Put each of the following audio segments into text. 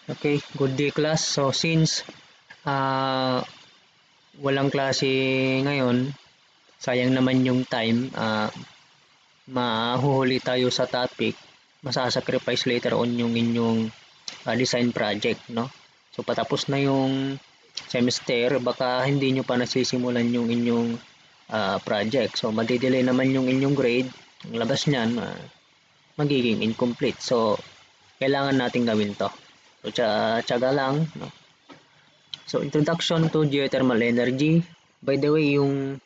Okay, good day class. So since ah, walang klase ngayon, sayang naman yung time, mahuhuli tayo sa topic, masasacrifice later on yung inyong design project, no? So patapos na yung semester, baka hindi nyo pa nasisimulan yung inyong project. So madidelay naman yung inyong grade, ang labas niyan, magiging incomplete. So kailangan natin gawin to. So tiyaga lang, no? So, introduction to geothermal energy. By the way, yung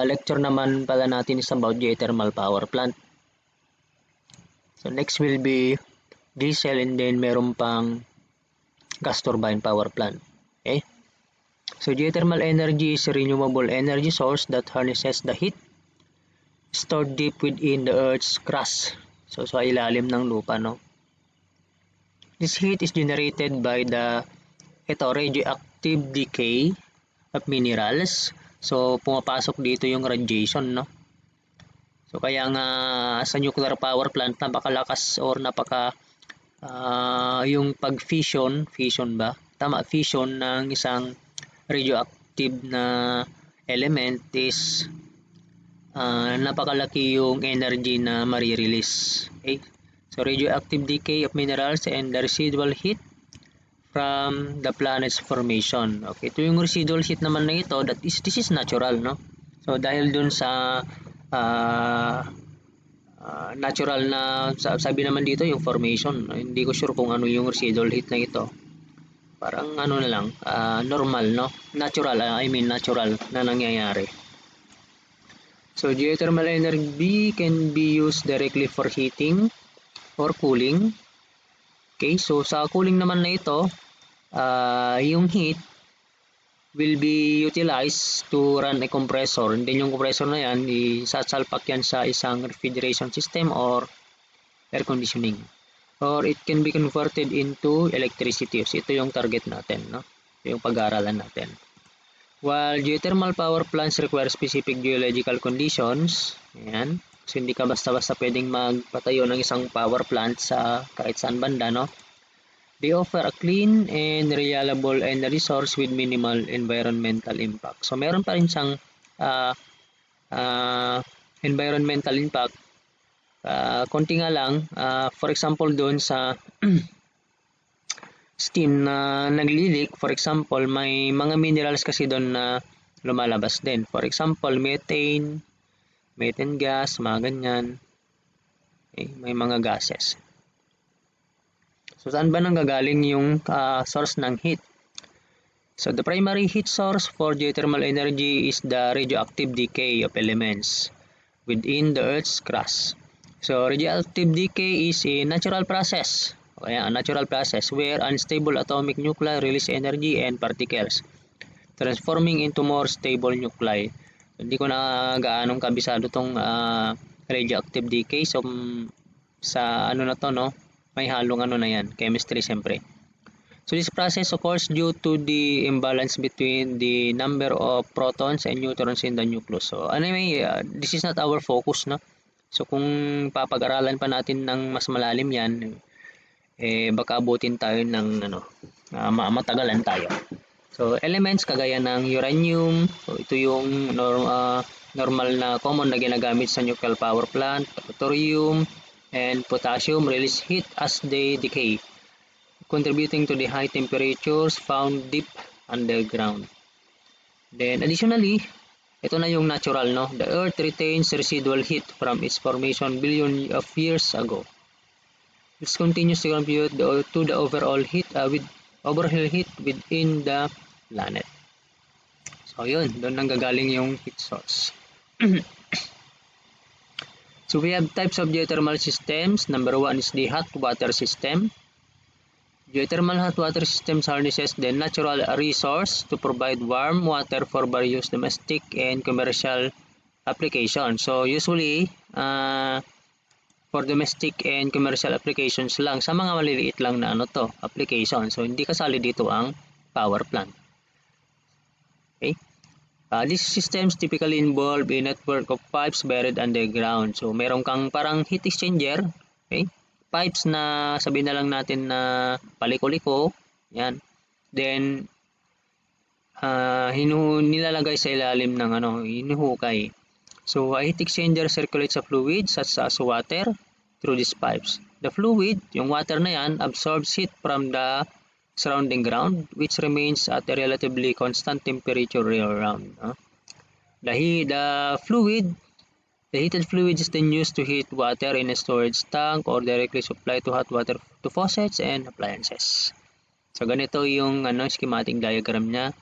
lecture naman pala natin is about geothermal power plant. So, next will be diesel and then meron pang gas turbine power plant. Okay? So, geothermal energy is a renewable energy source that harnesses the heat stored deep within the Earth's crust. So, sa ilalim ng lupa, no? This heat is generated by the radioactive decay of minerals. So, pumapasok dito yung radiation, no? So, kaya nga sa nuclear power plant, napakalakas or yung pag-fission, fission ba? Tama, fission ng isang radioactive na element is napakalaki yung energy na marirelease. Okay? So, radioactive decay of minerals and the residual heat from the planet's formation. Okay, ito yung residual heat naman na ito, this is natural, no? So dahil dun sa natural na sabi naman dito yung formation, hindi ko sure kung ano yung residual heat na ito. Parang ano na lang, normal, no? Natural, natural na nangyayari. So geothermal energy can be used directly for heating or cooling. Okay, so sa cooling naman na ito, yung heat will be utilized to run a compressor. And then yung compressor na yan, isasalpak yan sa isang refrigeration system or air conditioning. Or it can be converted into electricity. So ito yung target natin, no? Ito yung pag-aaralan natin. While geothermal power plants require specific geological conditions, ayan, so hindi ka basta-basta pwedeng magpatayo ng isang power plant sa kahit saan banda, no? They offer a clean and reliable energy source with minimal environmental impact. So meron pa rin siyang environmental impact. Konti nga lang, for example doon sa steam na naglilik, for example, may mga minerals kasi doon na lumalabas din. For example, methane gas, mga ganyan. Okay, may mga gases. So, saan ba nanggagaling yung source ng heat? So, the primary heat source for geothermal energy is the radioactive decay of elements within the Earth's crust. So, radioactive decay is a natural process. Kaya, a natural process where unstable atomic nuclei release energy and particles, transforming into more stable nuclei. So, hindi ko na gaanong kabisado tong radioactive decay. So, sa ano na to, no? May halong ano na yan, chemistry siyempre. So this process occurs due to the imbalance between the number of protons and neutrons in the nucleus. So anyway, this is not our focus, no? So kung papag-aralan pa natin ng mas malalim yan, baka abutin tayo ng matagalan tayo. So elements kagaya ng uranium, so ito yung normal na common na ginagamit sa nuclear power plant. Thorium and potassium release heat as they decay, contributing to the high temperatures found deep underground. Then additionally, ito na yung natural, no? The Earth retains residual heat from its formation billion of years ago. This continues to contribute to the overall heat within the planet. So yun, doon nanggagaling yung heat source. So we have types of geothermal systems. Number one is the hot water system. Geothermal hot water systems harnesses the natural resource to provide warm water for various domestic and commercial applications. So usually, for domestic and commercial applications lang, sa mga maliliit lang na application. So hindi kasali dito ang power plant. Okay? These systems typically involve a network of pipes buried underground. So meron kang parang heat exchanger, okay? pipes na sabihin na lang natin na paliko-liko, yan. Then nilalagay sa ilalim ng hinuhukay. So a heat exchanger circulates a fluid such as water through these pipes. The fluid, yung water na yan, absorbs heat from the surrounding ground which remains at a relatively constant temperature year round. The heated fluid is then used to heat water in a storage tank or directly supply to hot water to faucets and appliances. So ganito yung schematic diagram niya.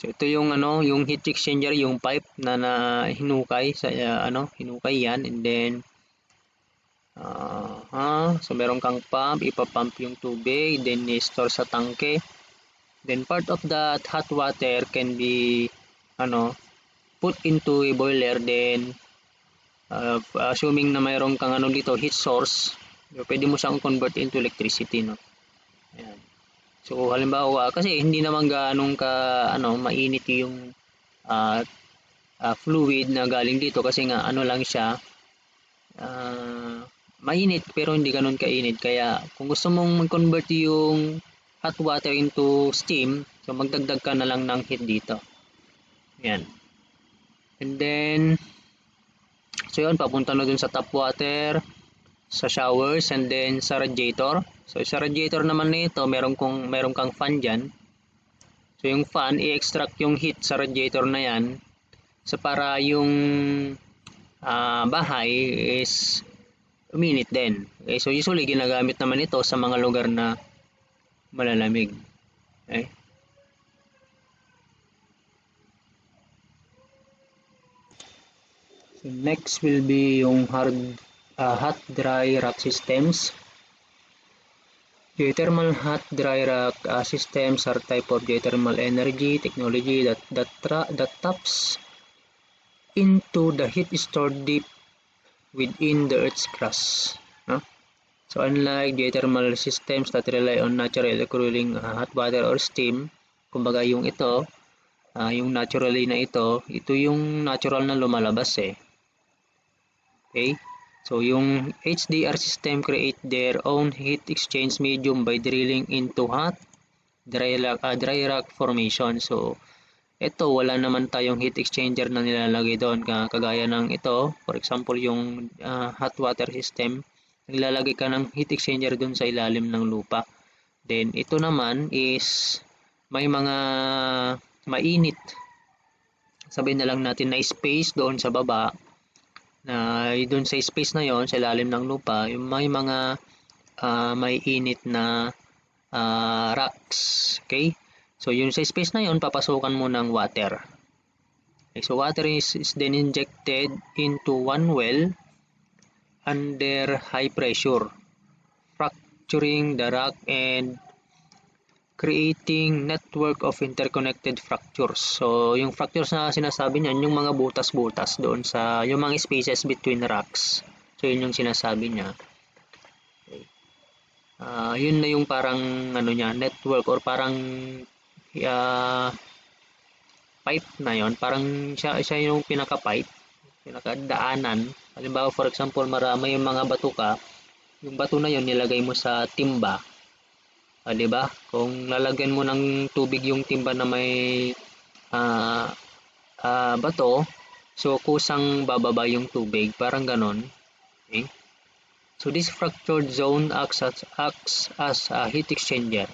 So ito yung yung heat exchanger, yung pipe na hinukay sa hinukay yan, and then so meron kang pump, ipapump yung tubig, then i-store sa tangke. Then part of that hot water can be put into a boiler, then assuming na mayroon kang dito heat source, pwede mo siyang convert into electricity, no. Ayan. So halimbawa kasi hindi naman gaanong mainit yung fluid na galing dito kasi nga lang siya mainit pero hindi ganoon kainit, kaya kung gusto mong mag-convert yung hot water into steam, so magdagdag ka na lang ng heat dito. Yan. And then so yun, papunta na dun sa tap water, sa showers, and then sa radiator. So sa radiator naman nito, meron kang fan diyan. So yung fan i-extract yung heat sa radiator na yan, so para yung bahay is uminit din. Okay, so usually ginagamit naman ito sa mga lugar na malalamig. Okay? So next will be yung hot dry rack systems. Geothermal hot dry rack systems are type of geothermal energy technology that taps into the heat stored deep within the Earth's crust. So unlike geothermal systems that rely on natural cooling hot water or steam, kumbaga yung ito, yung naturally na ito yung natural na lumalabas eh. Okay? So yung HDR system create their own heat exchange medium by drilling into hot dry rack formation. So ito, wala naman tayong heat exchanger na nilalagay doon, kagaya ng ito, for example yung hot water system, naglalagay ka ng heat exchanger doon sa ilalim ng lupa. Then ito naman is may mga mainit, sabihin na lang natin na space doon sa baba, na doon sa space na yon sa ilalim ng lupa, yung may mga may init na rocks. Okay, so yung sa space na yon papasukan mo ng water. Okay, so water is then injected into one well under high pressure, fracturing the rock and creating network of interconnected fractures. So yung fractures na sinasabi niyan, yung mga butas-butas doon sa yung mga spaces between rocks. So yun yung sinasabi niya. Okay. Yun na yung parang niya, network or parang pipe na yon, parang siya yung pinaka-pipe, pinakadaanan. Halimbawa for example, marami yung mga bato ka, yung bato na yon nilagay mo sa timba. 'Di ba? Kung lalagyan mo ng tubig yung timba na may bato, so kusang bababa yung tubig, parang ganon. Okay? So this fractured zone acts as a heat exchanger,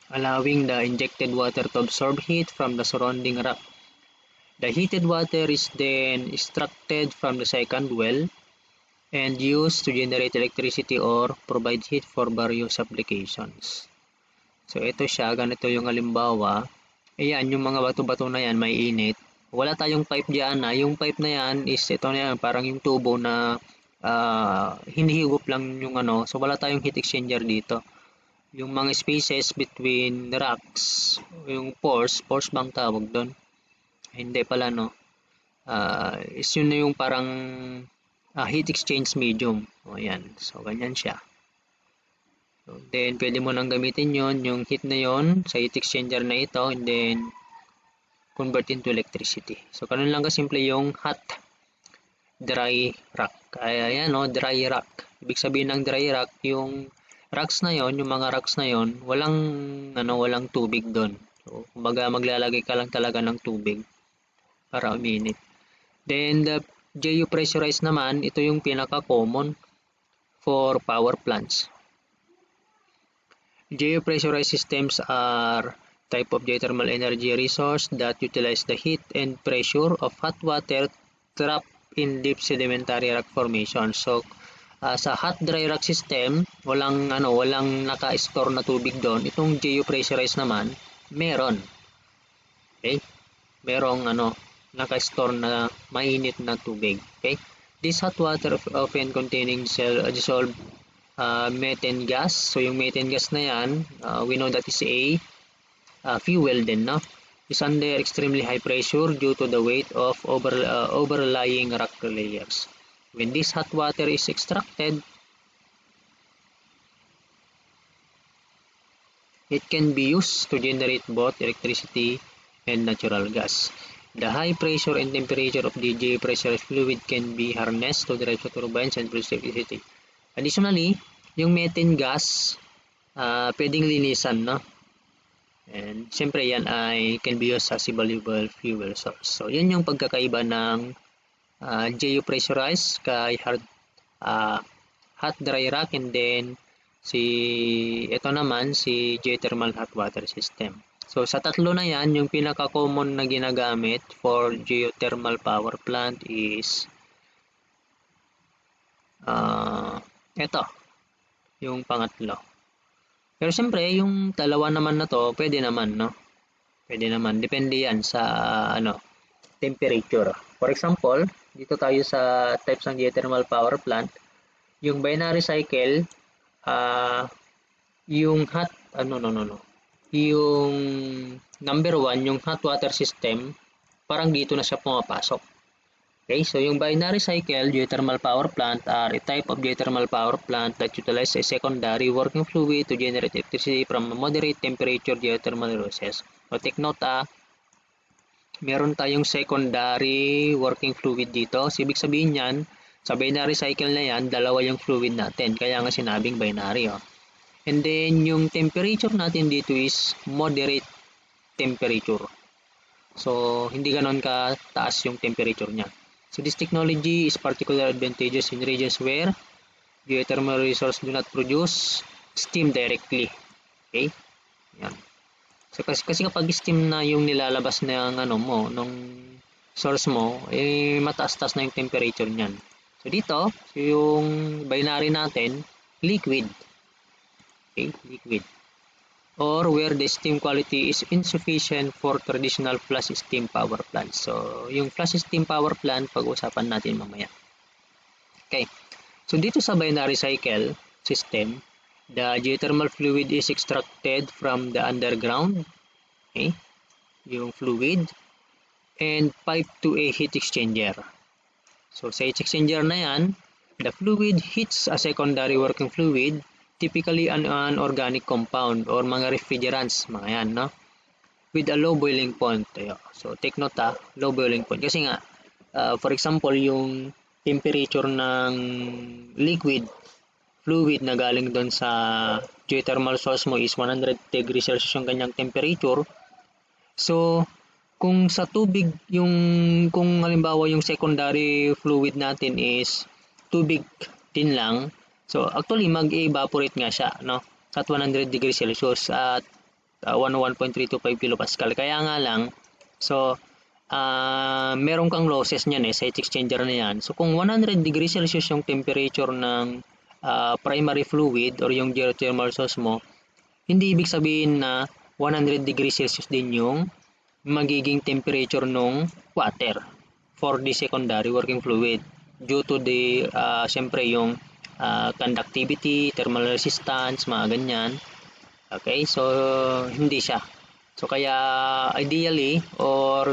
allowing the injected water to absorb heat from the surrounding rock. The heated water is then extracted from the second well and used to generate electricity or provide heat for various applications. So ito siya, ganito yung halimbawa. Ayan, yung mga bato-bato na yan may init. Wala tayong pipe diyan na. Yung pipe na yan is ito na yan, parang yung tubo na hinihigop lang yung so wala tayong heat exchanger dito. Yung mga spaces between the rocks, yung pores bang tawag doon? Hindi pala, no? Is yun na yung parang heat exchange medium. O yan. So ganyan siya. So, then pwede mo nang gamitin yon, yung heat na yon sa heat exchanger na ito, and then convert into electricity. So, ganun lang kasimple yung hot, dry rock. Kaya yan, no, dry rock. Ibig sabihin ng dry rock, yung rocks na yon, yung mga rocks na yon, walang tubig doon. So, kumbaga maglalagay ka lang talaga ng tubig para uminit. Then, the geopressurized naman, ito yung pinaka-common for power plants. Geopressurized systems are type of geothermal energy resource that utilize the heat and pressure of hot water trapped in deep sedimentary rock formation. So, sa hot dry rock system, walang naka-store na tubig doon. Itong geopressurized naman, meron. Okay? Merong naka-store na mainit na tubig. Okay? This hot water often containing dissolved methane gas. So yung methane gas na yan, we know that is a fuel din, no? Is under extremely high pressure due to the weight of overlying rock layers. When this hot water is extracted, it can be used to generate both electricity and natural gas. The high pressure and temperature of the geopressurized fluid can be harnessed to drive the turbines and produce electricity. Additionally, yung methane gas, pwedeng linisan, no? And siyempre yan ay can be used as a valuable fuel source. So, yan yung pagkakaiba ng geopressurized kay hot dry rock, and then ito naman si geothermal hot water system. So, sa tatlo na yan, yung pinaka-common na ginagamit for geothermal power plant is ito, yung pangatlo. Pero siyempre, yung dalawa naman na to, pwede naman, no? Pwede naman. Depende yan sa, temperature. For example, dito tayo sa types ng geothermal power plant. Yung binary cycle, yung hot, yung number 1, yung hot water system, parang dito na siya pumapasok. Okay, so yung binary cycle geothermal power plant are a type of geothermal power plant that utilize a secondary working fluid to generate electricity from a moderate temperature geothermal resources. So take note, meron tayong secondary working fluid dito. So, ibig sabihin yan, sa binary cycle na yan, dalawa yung fluid natin. Kaya nga sinabing binary. And then, yung temperature natin dito is moderate temperature. So, hindi ganon ka taas yung temperature niya. So, this technology is particularly advantageous in regions where geothermal resources do not produce steam directly. Okay? Yan. So, kasi kapag steam na yung nilalabas ng nung source mo, mataas-taas na yung temperature niyan. So, dito, yung binary natin, liquid. Okay, liquid. Or where the steam quality is insufficient for traditional flash steam power plant. So, yung flash steam power plant, pag-usapan natin mamaya. Okay. So, dito sa binary cycle system, the geothermal fluid is extracted from the underground, okay, yung fluid, and piped to a heat exchanger. So, sa heat exchanger na yan, the fluid hits a secondary working fluid, typically an organic compound or mga refrigerants, mga yan, no? With a low boiling point. So, take note, low boiling point. Kasi nga, for example, yung temperature ng liquid fluid na galing doon sa geothermal source mo is 100 degrees Celsius yung kanyang temperature. So, kung sa tubig, kung halimbawa yung secondary fluid natin is tubig din lang, so actually mag-evaporate nga siya, no? At 100 degrees Celsius at 101.325 kilopascal. Kaya nga lang, so meron kang losses niyan sa heat exchanger na yan. So kung 100 degrees Celsius yung temperature ng primary fluid or yung geothermal source mo, hindi ibig sabihin na 100 degrees Celsius din yung magiging temperature ng water for the secondary working fluid due to the syempre yung conductivity, thermal resistance, mga ganyan. Okay, so hindi siya. So kaya ideally or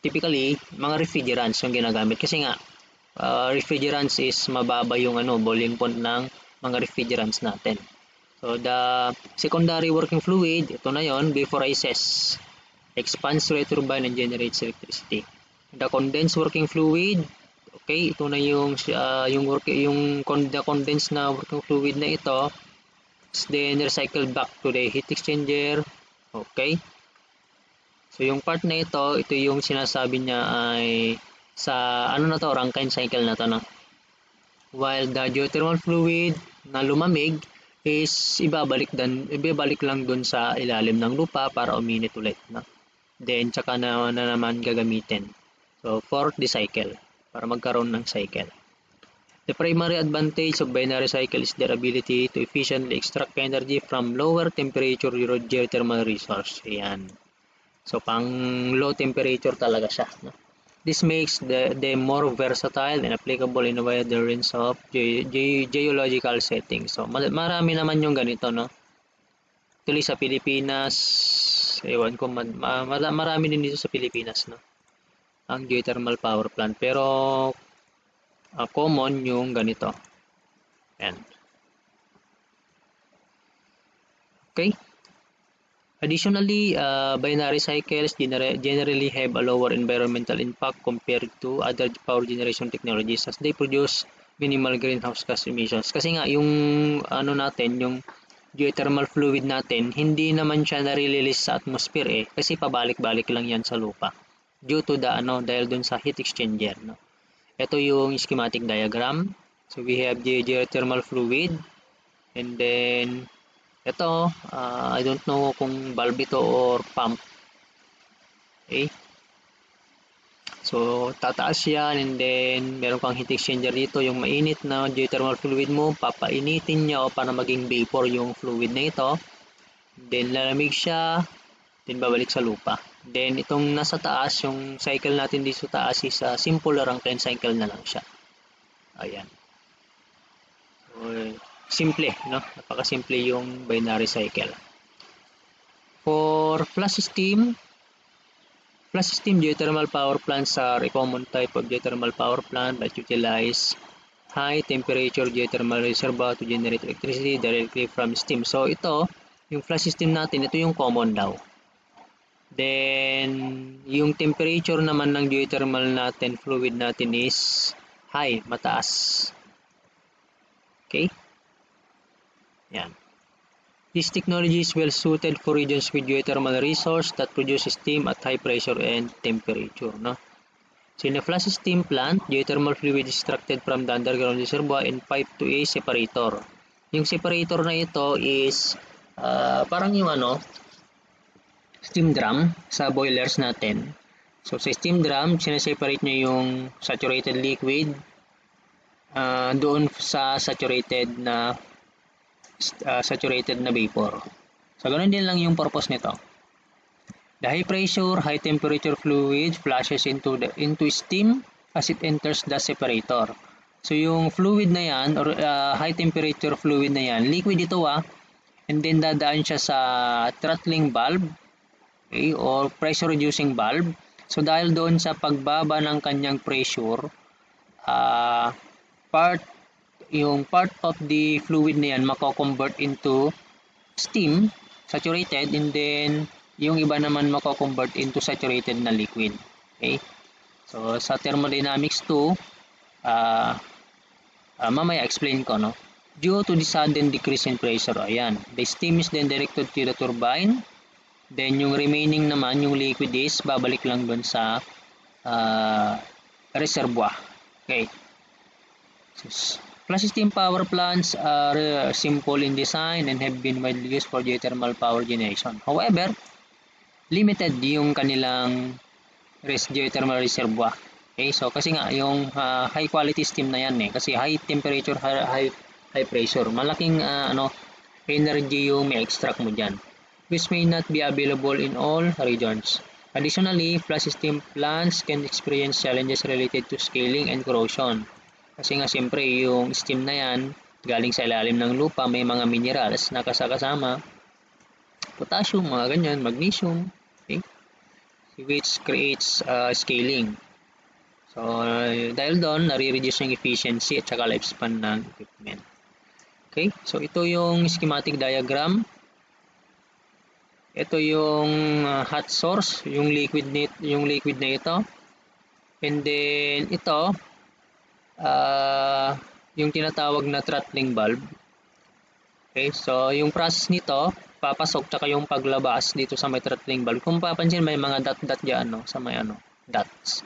typically mga refrigerants yung ginagamit kasi nga refrigerants is mababa yung boiling point ng mga refrigerants natin. So the secondary working fluid, ito na yon, vaporizes expands through a turbine and generates electricity. The condensed working fluid, okay, ito na yung the condensed na working fluid na ito is then recycled back to the heat exchanger. Okay. So yung part na ito yung sinasabi niya ay sa ano na to, Rankine cycle na to, no? While the geothermal fluid na lumamig is ibabalik lang dun sa ilalim ng lupa para uminit ulit, no? Then tsaka na naman gagamitin. So for the cycle, para magkaroon ng cycle. The primary advantage of binary cycle is their ability to efficiently extract energy from lower temperature geothermal resource. Ayan. So pang low temperature talaga siya, no? This makes them more versatile and applicable in a wider range of geological settings. So marami naman yung ganito, no? Actually sa Pilipinas, ewan ko, marami din dito sa Pilipinas, no? Ang geothermal power plant. Pero common yung ganito. Ayan. Okay. Additionally, binary cycles generally have a lower environmental impact compared to other power generation technologies as they produce minimal greenhouse gas emissions. Kasi nga yung ano natin, yung geothermal fluid natin, hindi naman siya na-release sa atmosphere kasi pabalik-balik lang yan sa lupa due to the dahil dun sa heat exchanger, no. Ito yung schematic diagram. So we have the geothermal fluid and then ito, I don't know kung valve ito or pump. Okay. So, tataas yan and then meron kang heat exchanger dito. Yung mainit na geothermal fluid mo, papainitin niya o para maging vapor yung fluid na ito. Then, lalamig siya. Then, babalik sa lupa. Then, itong nasa taas, yung cycle natin dito sa taas is simple Rankine cycle na lang siya. Ayan. So, simple, no? Napakasimple yung binary cycle. For flash steam geothermal power plants are a common type of geothermal power plant that utilize high temperature geothermal reservoir to generate electricity directly from steam. So ito, yung flash steam natin, ito yung common daw. Then yung temperature naman ng geothermal natin, fluid natin is high, mataas. Okay? Yan. This technology is well suited for regions with geothermal resource that produce steam at high pressure and temperature, no? So in a flash steam plant, geothermal fluid is extracted from the underground reservoir and piped to a separator. Yung separator na ito is parang yung steam drum sa boilers natin. So sa steam drum, sineseparate nyo yung saturated liquid doon sa saturated na vapor. So, ganoon din lang yung purpose nito. The high pressure, high temperature fluid flashes into steam as it enters the separator. So, yung fluid na yan, or high temperature fluid na yan, liquid ito and then dadaan siya sa throttling valve, okay, or pressure reducing valve. So, dahil doon sa pagbaba ng kanyang pressure, part of the fluid na yan mako-convert into steam, saturated, and then yung iba naman mako-convert into saturated na liquid. Okay? So sa thermodynamics 2, mamaya explain ko, no? Due to the sudden decrease in pressure, ayan, the steam is then directed to the turbine, then yung remaining naman, yung liquid is babalik lang doon sa reservoir. Okay? So, flash steam power plants are simple in design and have been widely used for geothermal power generation. However, limited yung kanilang geothermal reservoir. Okay, so kasi nga yung high quality steam na yan kasi high temperature, high pressure, malaking energy yung may extract mo dyan, which may not be available in all regions. Additionally, flash steam plants can experience challenges related to scaling and corrosion. Kasi nga siyempre yung steam na yan galing sa ilalim ng lupa, may mga minerals na kasama, potassium, mga ganyan, magnesium, okay? Which creates scaling. So dahil doon nare-reduce yung efficiency at saka lifespan ng equipment. Okay, so ito yung schematic diagram. Ito yung hot source, yung liquid na ito. And then ito yung tinatawag na throttling valve. Okay, so yung process nito, papasok tsaka yung paglabas dito sa may throttling valve. Kung papansin, may mga dot-dot diyan, no, sa may dots.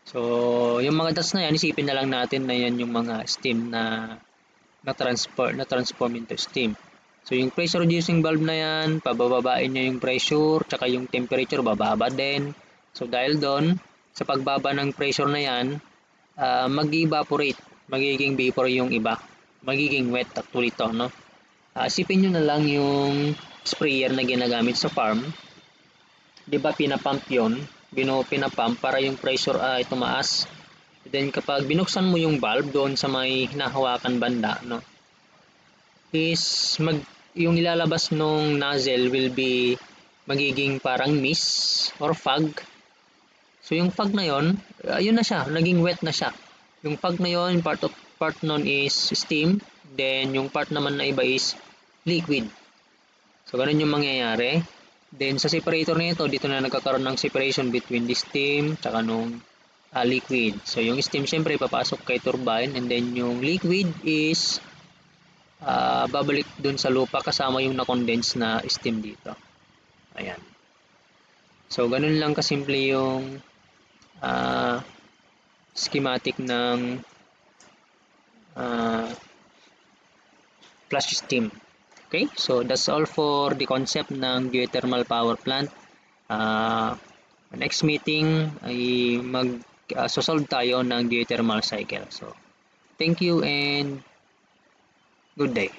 So, yung mga dots na yan, isipin na lang natin na yan yung mga steam na transform into steam. So, yung pressure reducing valve na yan, pabababain niya yung pressure, tsaka yung temperature, bababa din. So, dahil doon, sa pagbaba ng pressure na yan, mag-evaporate, magiging vapor yung iba, magiging wet actually ito, no? Isipin nyo na lang yung sprayer na ginagamit sa farm. Di ba pinapump yun? Pinapump para yung pressure ay tumaas. Then kapag binuksan mo yung valve doon sa may hinahawakan banda, no, is yung ilalabas nung nozzle will be magiging parang mist or fog. So yung fog na yon, yun na siya, naging wet na siya. Yung fog na yon, part nun is steam, then yung part naman na iba is liquid. So ganun yung mangyayari. Then sa separator nito, dito na nagkakaroon ng separation between the steam tsaka nung liquid. So yung steam syempre papasok kay turbine, and then yung liquid is babalik dun sa lupa kasama yung na-condense na steam dito. Ayan. So ganun lang kasimple yung schematic ng flash steam. Okay, so that's all for the concept ng geothermal power plant. Next meeting ay mag-solve tayo ng geothermal cycle. So thank you and good day.